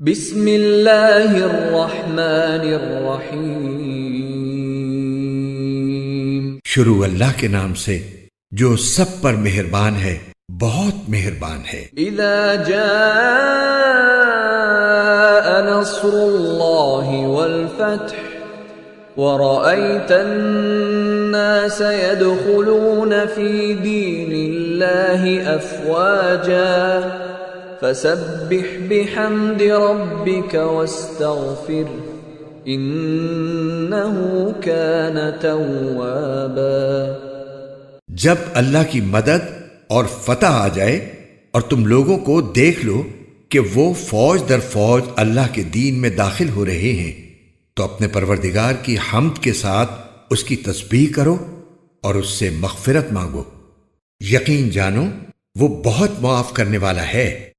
बिस्मिल्लाहिर्रहमानिर्रहीम। शुरू अल्लाह के नाम से जो सब पर मेहरबान है, बहुत मेहरबान है। इज़ा जाअ नस्रुल्लाहि वल फत्ह वरअयतन नास यदखुलून फी दीनिल्लाहि अफ़वाजा फसब्बिह बिहम्दि रब्बिक वस्तगफिर इन्नहु कान तव्वाबा। जब अल्लाह की मदद और फतह आ जाए और तुम लोगों को देख लो कि वो फौज दर फौज अल्लाह के दीन में दाखिल हो रहे हैं, तो अपने परवरदिगार की हम्द के साथ उसकी तस्बीह करो और उससे मग़फ़िरत मांगो। यकीन जानो वो बहुत मुआफ़ करने वाला है।